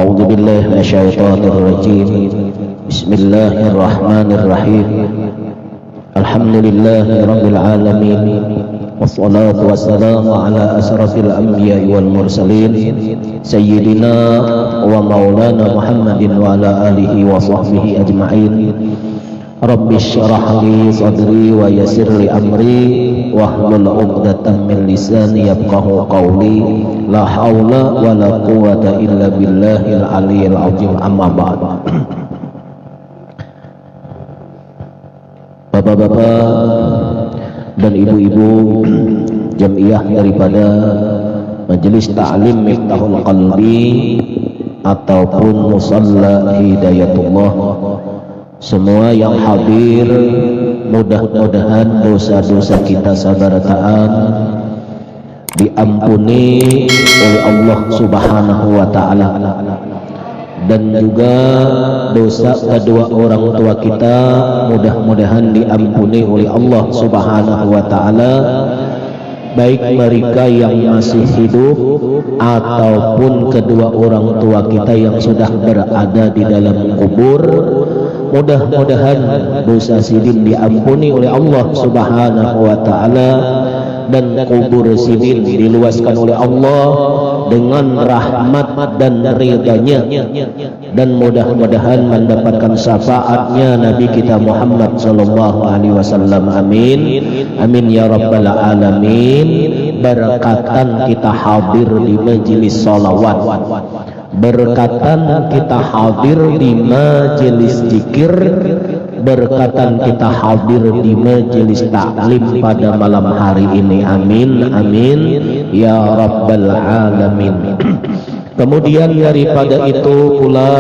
أعوذ بالله من الشيطان الرجيم. بسم الله الرحمن الرحيم. الحمد لله رب العالمين، والصلاة والسلام على أشرف الأنبياء والمرسلين سيدنا ومولانا محمد وعلى آله وصحبه أجمعين. رب اشرح لي صدري ويسر لي أمري واحلل عقدة من لساني يفقهوا قولي. لا حول ولا قوة إلا بالله العلي العظيم. أما بعد. Bapak-bapak dan ibu-ibu jamiah daripada Majelis Ta'lim Miftahul Qalbi ataupun Musalla Hidayatullah, semua yang hadir, mudah-mudahan dosa-dosa kita sabarataan diampuni oleh Allah Subhanahu wa Ta'ala, dan juga dosa kedua orang tua kita mudah-mudahan diampuni oleh Allah Subhanahu wa Ta'ala, baik mereka yang masih hidup ataupun kedua orang tua kita yang sudah berada di dalam kubur. Mudah-mudahan dosa sidin diampuni oleh Allah Subhanahu wa Ta'ala, dan kubur sidin diluaskan oleh Allah dengan rahmat dan ridhanya, dan mudah-mudahan mendapatkan syafaatnya Nabi kita Muhammad sallallahu alaihi wasallam. Amin amin ya rabbal alamin. Berkatan kita hadir di majelis salawat, berkatan kita hadir di majelis zikir, berkatan kita hadir di majelis taklim pada malam hari ini. Amin amin ya rabbal alamin. Kemudian daripada itu pula,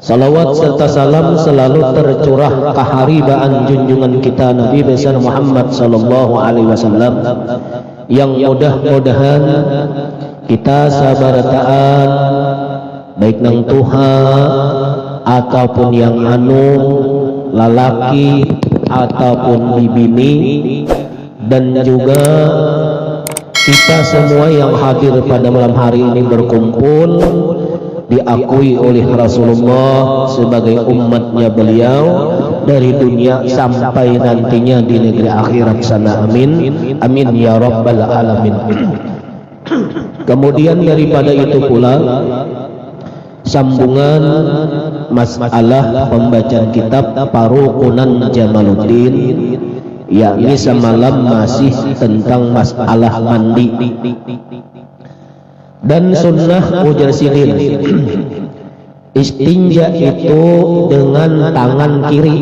salawat serta salam selalu tercurah keharibaan junjungan kita Nabi besar Muhammad sallallahu alaihi wasallam, yang mudah-mudahan kita sabarataan baik nang Tuhan ataupun yang anu lalaki ataupun bibini, dan juga kita semua yang hadir pada malam hari ini berkumpul diakui oleh Rasulullah sebagai umatnya beliau dari dunia sampai nantinya di negeri akhirat sana. Amin amin ya rabbal alamin. Kemudian daripada itu pula, sambungan masalah pembacaan kitab Faruqunan Jamaluddin, yakni semalam masih tentang masalah mandi dan sunnah ujar sidin. Istinja itu dengan tangan kiri.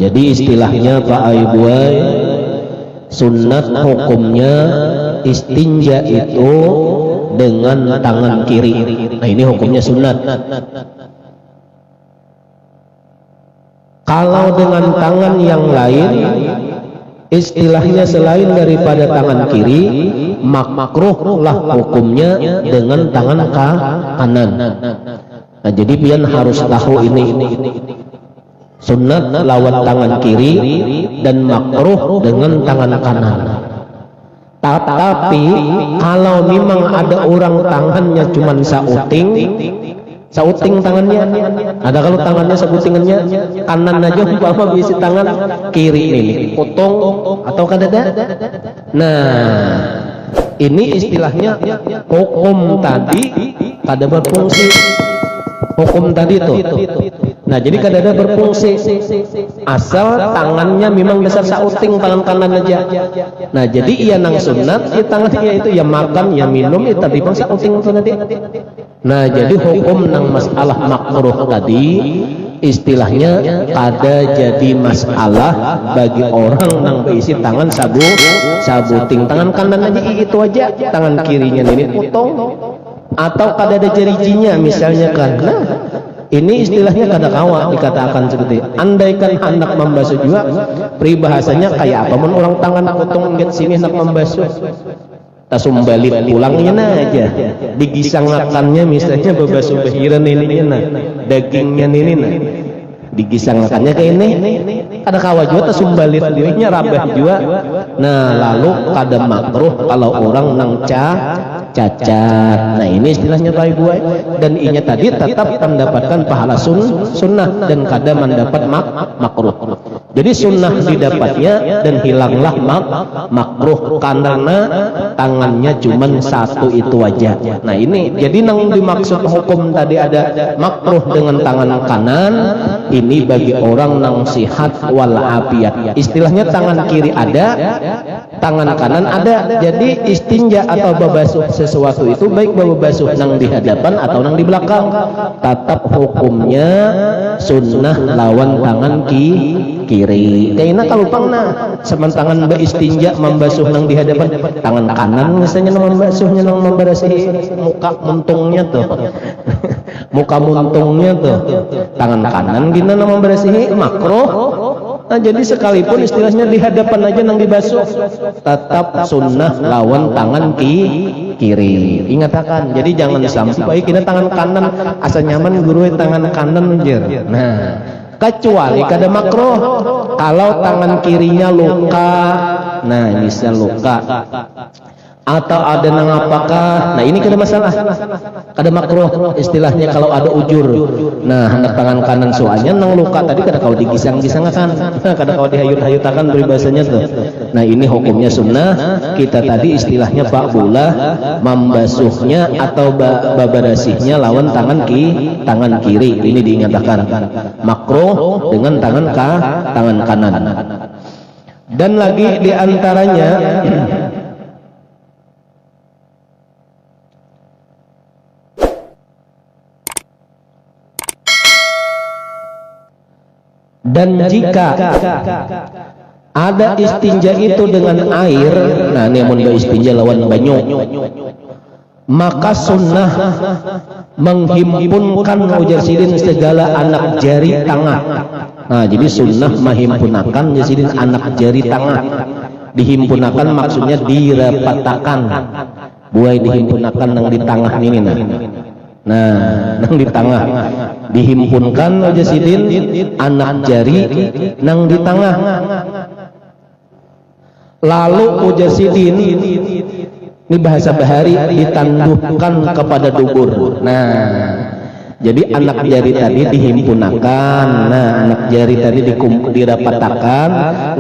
Jadi istilahnya Pak Aibuai, sunnat hukumnya istinja itu dengan tangan kiri. Nah, ini hukumnya sunat. Kalau dengan tangan yang lain, istilahnya selain daripada tangan kiri, makruh lah hukumnya dengan tangan kanan. Nah, jadi pian harus tahu ini. Sunat lawan tangan kiri dan makruh dengan tangan kanan. Tapi kalau memang ada orang tangannya cuma sauting tangannya, ada kalau tangannya sautingannya kanan aja umpama bisa tangan kiri ini potong atau kadada. Nah, ini istilahnya hukum tadi kada berfungsi. Hukum tadi itu. Nah, jadi kadada berfungsi asal tangannya memang besar sauting tangan kanan aja. Nah, jadi ia nang sunat, tangannya itu ya makan ya minum ya tadi bang sauting itu nanti. Nah, jadi hukum nang masalah makruh tadi istilahnya kada jadi masalah bagi orang nang berisi tangan sabuting tangan kanan aja itu aja, tangan kirinya ini potong atau kada ada jarijinya misalnya kan. Nah, ini istilahnya kada kawa dikatakan seperti andaikan hendak membasuh juga peribahasanya kayak apa men orang tangan potong nget sini hendak membasuh tasumbalit tulangnya aja digisangakannya misalnya bebasuh bahiran ini nah dagingnya ini nah digisangakannya kayak ini kada kawa juga tasumbalit dirinya rabah juga. Nah, lalu kada makruh kalau orang nang cacat. Nah ini istilahnya baik buai, dan inya tadi tetap mendapatkan pahala sunnah dan kadang mendapat makruh. Jadi sunnah didapatnya dan hilanglah makruh karena tangannya cuma satu itu aja. Nah ini jadi nang dimaksud hukum tadi ada makruh dengan tangan kanan ini bagi orang nang sihat wal afiat. Istilahnya tangan kiri ada, tangan kanan ada. Jadi istinja atau babasuh sesuatu itu baik babasuh nang di hadapan atau nang di belakang, tetap hukumnya sunnah lawan tangan kiri. Kayaknya kalau pangna sementangan istinja membasuh nang di hadapan, tangan kanan misalnya nang membasuhnya nang memberasihi muka muntungnya tuh. Muka muntungnya tuh tangan kanan gina nang memberasihi makruh. Nah jadi sekalipun istilahnya di hadapan aja nang dibasuh, tetap sunnah lawan tangan kiri. Ingat akan, jadi jangan sampai kita tangan kanan asa nyaman guru tangan kanan jer. Nah kecuali kada makruh kalau tangan kirinya luka. Nah misal luka atau ada nang apakah, nah ini kada masalah, kada makruh istilahnya kalau ada ujur. Nah hendak tangan kanan soalnya nang luka tadi kada kau digisang-gisangakan, kada kau dihayut-hayutakan peribahasanya tuh. Nah ini hukumnya sunnah. Kita tadi istilahnya ba'bulah membasuhnya atau babarasihnya lawan tangan kiri. Ini diingatkan makruh dengan tangan kanan. Dan lagi diantaranya dan jika ada istinja itu dengan air, nah ini mun istinja lawan banyu, maka sunnah menghimpunkan ujar sidin segala anak jari tangan. Nah jadi sunnah menghimpunakan jasidin anak jari tangan. Dihimpunakan maksudnya dirapatakan, buai dihimpunakan nang di tengah ini nah nang di tengah dihimpunkan aja sidin anak jari nang di tengah. Lalu ujar sidin ini bahasa bahari ditanduhkan kepada dubur. Nah jadi anak jari tadi dihimpunakan, nah anak jari tadi dirapatakan,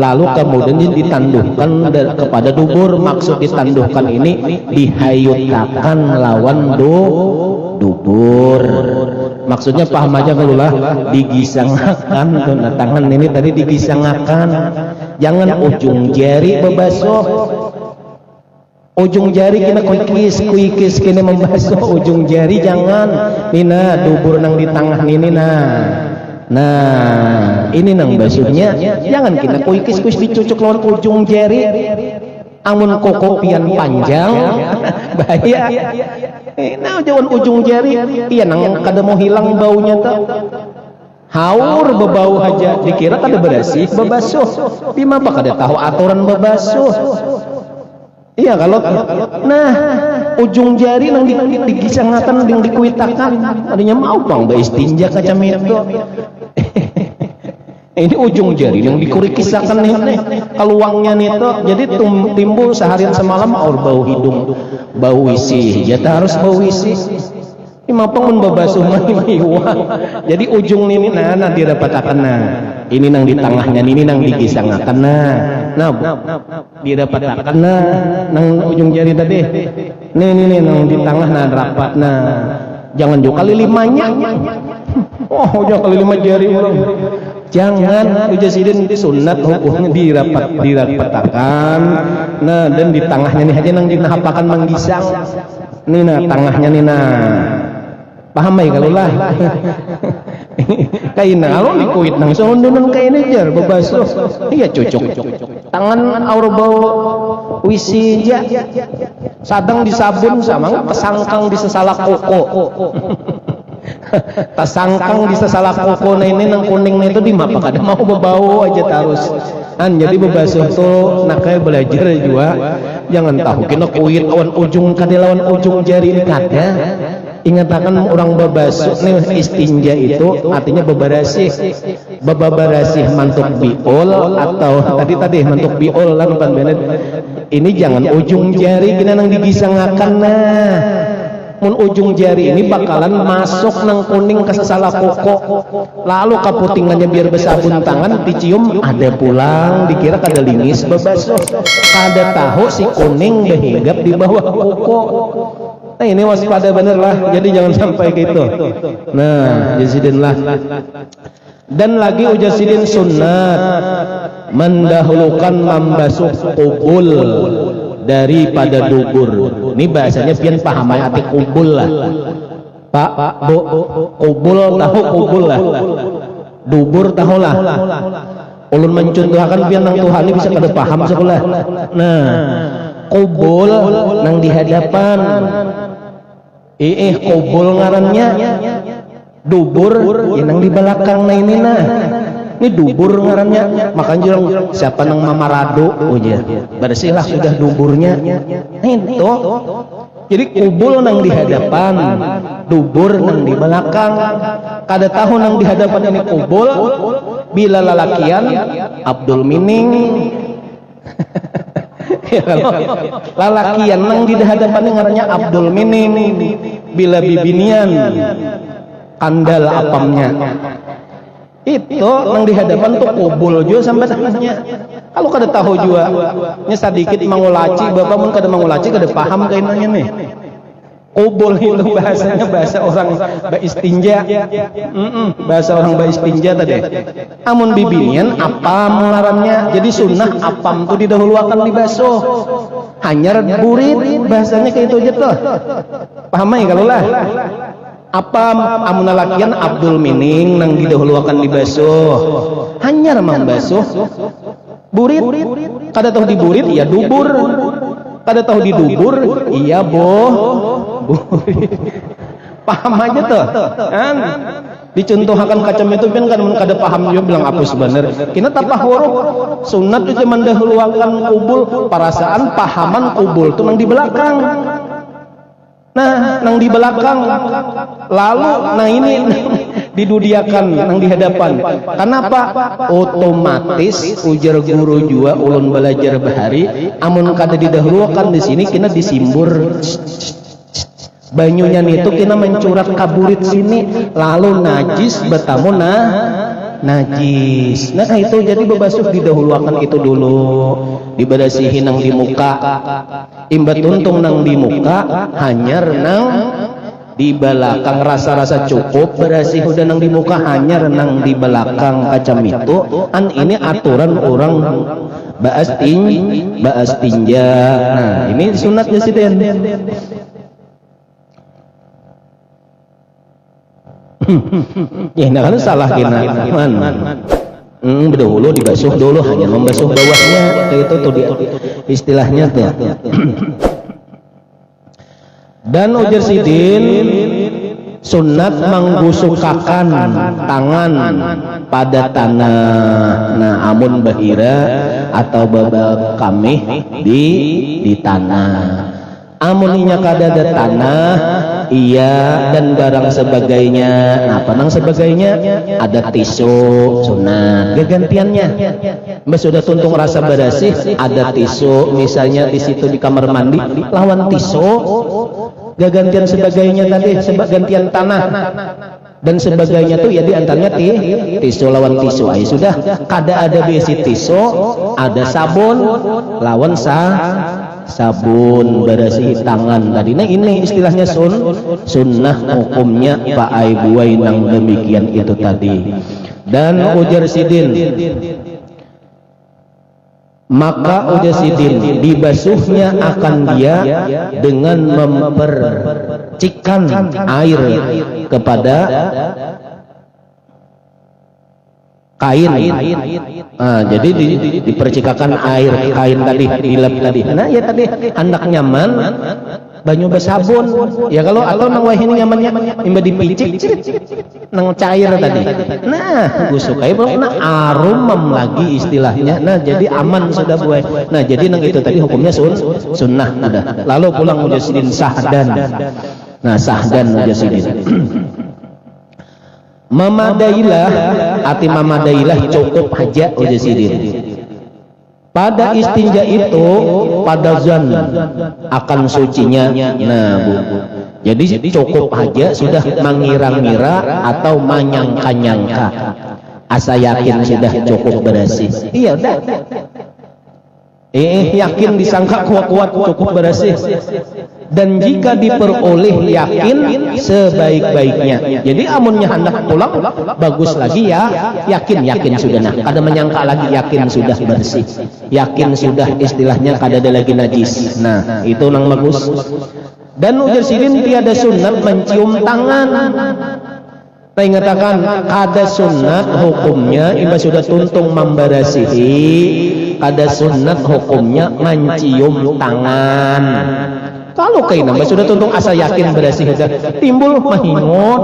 lalu kemudian ditanduhkan kepada dubur. Maksud ditanduhkan ini dihayutakan lawan dubur. Maksudnya paham aja kalau lah digisangakan tuh. Nah tangan ini tadi digisangakan, jangan ujung jari bebasuh. Ujung jari kena kuikis kena membasuh ujung jari, jangan nina dubur nang di tengah ini. Nah ini nang basuhnya jangan kena kuikis dicucuk lawan ujung jari. Amun kokopian panjang bahaya. Nah jangan ujung jari iya nang kada mau hilang baunya tuh. Haur bebau aja dikira kada bersih bebasuh. Di mana kada tahu aturan bebasuh. Iya kalau nah ujung jari nang digisangakan yang dikuitakan adanya mau bang istinja kacam itu. Ini ujung jari yang dikurikisakan nih keluangnya nih tuh, jadi timbul seharian semalam aur bau hidung, bau isi, jatah harus bau isi. Ini mapang membabasuh maiwa. Jadi ujung ini nah dirapatakan nah. Ini nang di tengahnya ini nang digisangakan nah dirapatakan nang ujung jari tadi. Nih nang di tengah nah rapat nah. Jangan juga kali limanya. Oh jangan kali 5 jari ulang. Jangan ujar sidin sunat hukumnya dirapatakan. Nah dan di tengahnya nih aja nang dinahapakan manggisang. Nih nah tengahnya nih nah. Paham ya kalau lah. Kaina kalau dikuit nang sondonan kaina jar bebasuh. Iya cocok. Tangan aur bau wisi ja. Sadang disabun sama kesangkang di sesalak koko. Tasangkang di sesalak koko nah ini nang kuning itu di mapa kada mau bebau aja terus. Jadi bebasuh tuh nak kayak belajar juga. Jangan tahu kena kuit lawan ujung kada lawan ujung jari ini kada. Ingatkan orang babasuh nih istinja itu artinya babarasih mantuk biol atau tadi mantuk biol lah bukan bener Ini jangan ujung jari gina nang digisangakan. Nah mun ujung jari ini bakalan masuk nang kuning ke salah pokok, lalu kaputingannya biar bersabun tangan dicium ada pulang dikira kada lingis bebaso, kada tahu si kuning behinggap di bawah pokok. Nah ini waspada bener lah, jadi jangan sampai gitu. Nah jasidin lah. Dan lagi ujasidin sunnat mendahulukan membasuh kubul daripada dubur. Ini bahasanya pian paham ya arti kubul lah. Pak, Bu, kubul tahu kubul lah. Dubur tahu lah. Ulun mencontohkan pian nang Tuhan ini bisa kada paham sebelah. Nah, kubul nang di hadapan. Kubul ngarannya. Dubur yang di belakang nah ini nah. Ini dubur ngarannya, makanya siapa nang mamarado, oh ya, bersihlah sudah duburnya. Itu, jadi kubul nang di hadapan, dubur nang di belakang. Kada tahu nang di hadapan ini kubul, bila lalakian Abdul Mining. Ya, kalau lalakian nang di hadapan ngarannya Abdul Mining, bila bibinian andal apamnya. Itu nang di hadapan tuh kubul juga sampai tanahnya. Kalau kada tahu juga nya sedikit mangulaci bapak mun kada mangulaci kada paham kainannya nih. Kubul itu bahasanya bahasa orang baistinja. Bahasa orang baistinja tadi. Amun bibinian apam ngarannya. Jadi sunnah apam tuh didahuluakan dibasuh. Hanyar burit bahasanya kayak itu aja tuh. Paham ya kalau lah. Apa amun lakian Abdul Mining nang didahuluakan dibasuh hanyar membasuh burit kada tahu diburit iya dubur kada tahu didubur iya burit. Paham aja tuh kan dicontohkan kacam itu kan kada paham juga bilang apa sebenarnya kina tapah huruf sunat itu mendahuluakan kubul perasaan pahaman kubul tuh nang di belakang. Nah, nang di belakang, lalu, nah ini didudiakan, nang di hadapan. Kenapa? Otomatis ujar guru juga ulun belajar bahari, amun kada didahulukan di sini kena disimbur. Banyunya itu kena mencurat kaburit sini, lalu najis bertamu najis. Nah itu jadi bebasuh didahulukan itu dulu, dibadasihin nang di muka. Imbat untung nang di muka hanyar nang di belakang rasa-rasa cukup berasih udah nang di muka hanyar nang di belakang kacam itu ini aturan orang baas tinja. Nah ini sunatnya sih Den. Ya nah kan salah kena dahulu dibasuh dulu hanya membasuh bawahnya itu tuh istilahnya tuh. Dan ujar sidin sunat menggusukakan tangan pada tanah. Nah amun bahira atau babak kamih di tanah. Amun inya kada ada tanah iya dan barang sebagainya. Nah apa nang sebagainya ada tisu sunat gantiannya. Mbak sudah tuntung rasa berasih ada tisu misalnya di situ di kamar mandi lawan tisu gantian sebagainya tadi gantian tanah dan sebagainya tuh ya diantaranya tisu lawan tisu. Ay sudah kada ada besi tisu ada sabun lawan sabun berasih tangan tadi. Nah ini istilahnya sunnah hukumnya Pak Ai buai nang demikian itu tadi. Dan ujar sidin maka ujar sidin dibasuhnya akan dia dengan mempercikkan air kepada kain. Nah, jadi dipercikakan air kain tadi dilap tadi. Nah ya tadi hendak nyaman banyu besabun ya kalau nang wahini nyamannya imba dipicik nang cair tadi. Nah gusuk aja belum nah arumam lagi istilahnya. Nah jadi aman sudah buai. Nah jadi nang itu tadi hukumnya sunnah udah. Lalu pulang mujasidin sahdan. Nah sahdan mujasidin mamadailah ati mamadailah cukup aja udah sidin pada istinja itu pada zan akan sucinya. Nah Bu, jadi cukup aja sudah mengira-ngira atau menyangka-nyangka, asa yakin sudah cukup bersih. Iya udah, yakin disangka kuat-kuat cukup bersih. Dan jika diperoleh yakin sebaik-baiknya. Jadi amunnya hendak pulang bagus lagi ya, yakin sudah. Nah kada menyangka lagi, yakin sudah bersih, yakin sudah istilahnya kada ada lagi najis. Nah itu nang bagus. Dan ujar sidin tiada sunat mencium tangan. Saya ingatakan ada sunat hukumnya iba sudah tuntung memberasihi, ada sunat hukumnya mencium tangan. Kalau kayak nambah sudah tuntung asa yakin bersih saja timbul mahingon.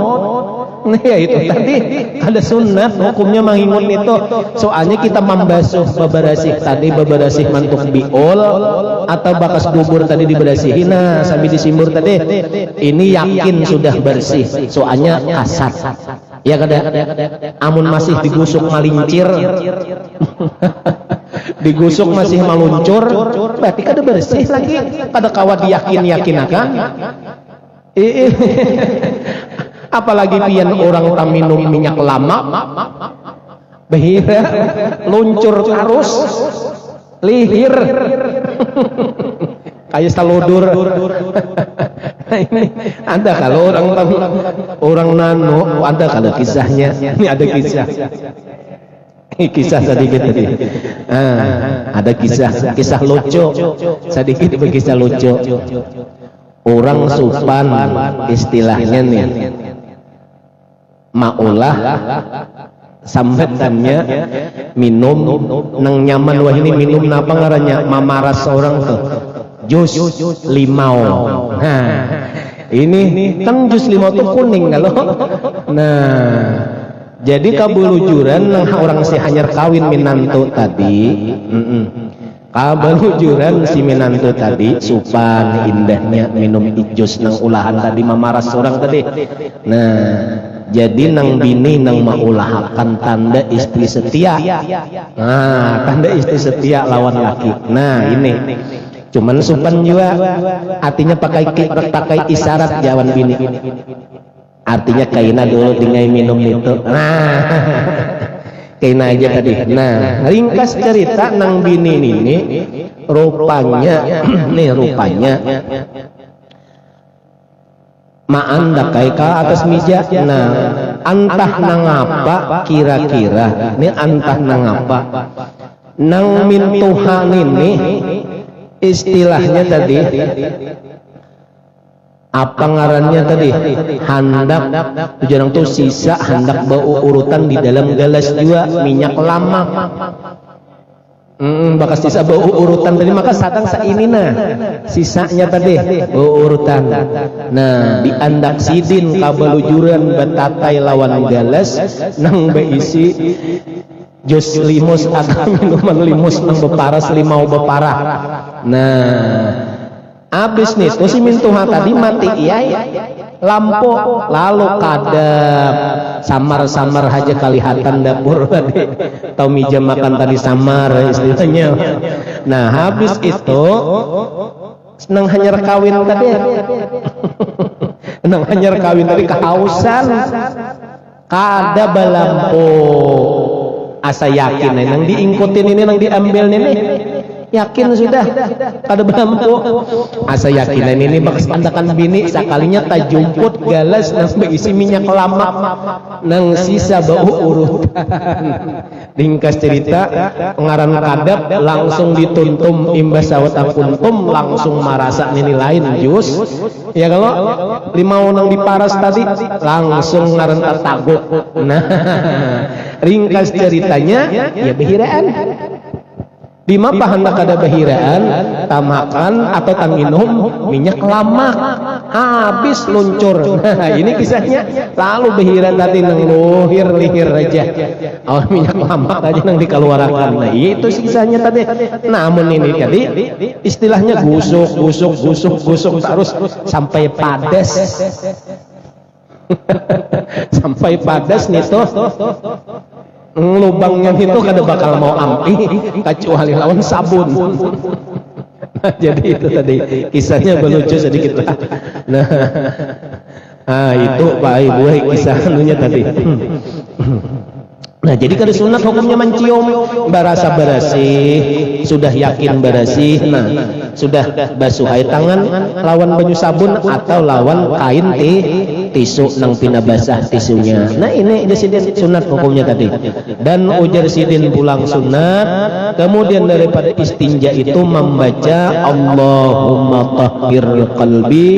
Nah ya itu tadi ada sunat hukumnya mahingon itu. Soalnya kita membasuh beberasih tadi, beberasih mantuk biol atau bakas dubur tadi diberasihin. Nah sambil disimbur tadi ini yakin sudah bersih. Soalnya kasat. Ya kada amun masih digusuk malincir digusuk masih meluncur berarti kada bersih lagi, kada kawat diyakin-yakinakan. Apalagi pian orang minum minyak lama behira luncur terus lihir kayak saludur. Ini ada kalau orang nano ada kalau kisahnya. Ini ada kisah sedikit tadi. Ada kisah lucu sedikit, kisah lucu. Orang supan istilahnya nih maulah sambetannya minum nang nyaman. Wah ini minum napa ngarannya mamaras orang tuh jus limau. Nah ini kan jus limau tuh kuning kalau. Nah jadi kabulujuran nang orang si hanyar kawin minantu tadi. Kabulujuran si minantu tadi supan indahnya minum jus nang ulahan tadi mamaras orang tadi. Nah jadi nang bini nang maulahakan tanda istri setia. Nah tanda istri setia lawan laki. Nah ini cuman supan juga artinya pakai isyarat jawan bini, artinya kaina dulu dengan minum itu. Nah kaina aja tadi. Nah ringkas cerita nang bini ini rupanya nih rupanya maanda kai ke atas meja. Nah antah nang apa kira-kira ini antah nang apa nang mintuhan ini istilahnya tadi apa ngarannya tadi hendak tujuan tuh sisa hendak bau urutan di dalam gelas juga minyak lama. Bakas sisa bau urutan tadi maka sadang saini nah sisanya tadi bau urutan. Nah diandak sidin kabalujuran betatai lawan gelas nang beisi jus limus atau minuman limus nang beparas limau beparah. Nah abis nih tuh si mintuha tadi mati iya lampu lalu kadang samar-samar aja kelihatan dapur tadi atau meja makan tadi samar istilahnya. Nah habis itu nang hanyar kawin tadi nang hanyar kawin tadi kehausan kada balampu asa yakin nang diingkutin ini nang diambil ini yakin sudah kada belampu asa yakin ini bakas pandakan bini sakalinya tak jumput galas nang berisi minyak lama nang sisa bau urutan. Ringkas cerita pengaran kadap langsung dituntum imbas sawat apuntum langsung marasa ini lain jus ya kalau limau nang diparas tadi langsung ngaran ataguk. Nah ringkas ceritanya ya behiraan bima pahandak ada bahiraan tamakan atau tanginum minyak lama habis luncur. Nah ini kisahnya lalu bahiran tadi nang luhir lihir aja minyak lama aja nang dikeluarkan. Nah itu kisahnya tadi. Namun ini tadi istilahnya gusuk terus sampai padas. Sampai padas nih tuh lubangnya itu kada bakal mau ampi kecuali lawan sabun. Nah, jadi itu tadi kisahnya melucu sedikit lah. Nah, itu Pak Ibu kisah anunya tadi. Nah, jadi kalau sunat hukumnya mencium, berasa bersih, sudah yakin bersih, nah sudah basuh air tangan lawan banyu sabun atau lawan kain tisu nang pina basah tisunya. Nah, ini sidin sunat hukumnya tadi. Dan ujar sidin pulang sunat, kemudian daripada istinja itu membaca Allahumma tahhir qalbi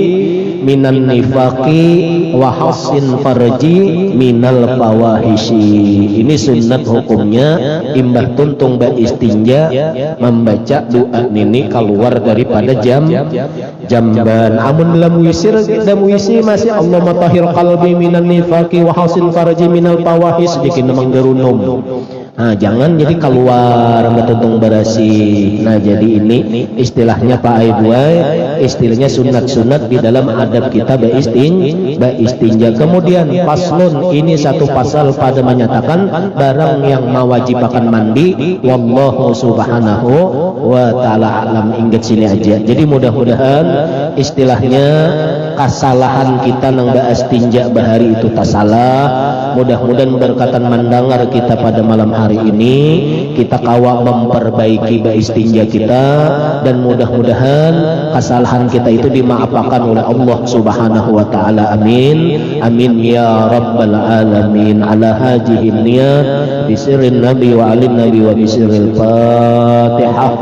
minan nifaqi wa hassin farji minal fawahishi. Ini sunat hukumnya imbah tuntung ba istinja membaca doa nini keluar daripada jamban. Amun dalam wisir masih Allahumma tahhir qalbi minan nifaqi wa hassin farji minal fawahish bikin manggerunum. Nah, jangan jadi keluar betuntung berasi. Nah, jadi ini istilahnya Pak Aibuai, istilahnya sunat-sunat di dalam adab kita istinja. Kemudian paslon, ini satu pasal pada menyatakan barang yang mewajibkan mandi, wallahu subhanahu wa ta'ala alam. Ingat sini aja. Jadi mudah-mudahan istilahnya kesalahan kita nang istinja bahari itu tak salah. Mudah-mudahan berkatan mendengar kita pada malam hari ini kita kawa memperbaiki istinja kita, dan mudah-mudahan kesalahan kita itu dimaafkan oleh Allah Subhanahu wa taala. Amin. Amin ya rabbal alamin. Ala hajihin niyat bisirrin nabi wa alin nabi wa bisirril Fatihah.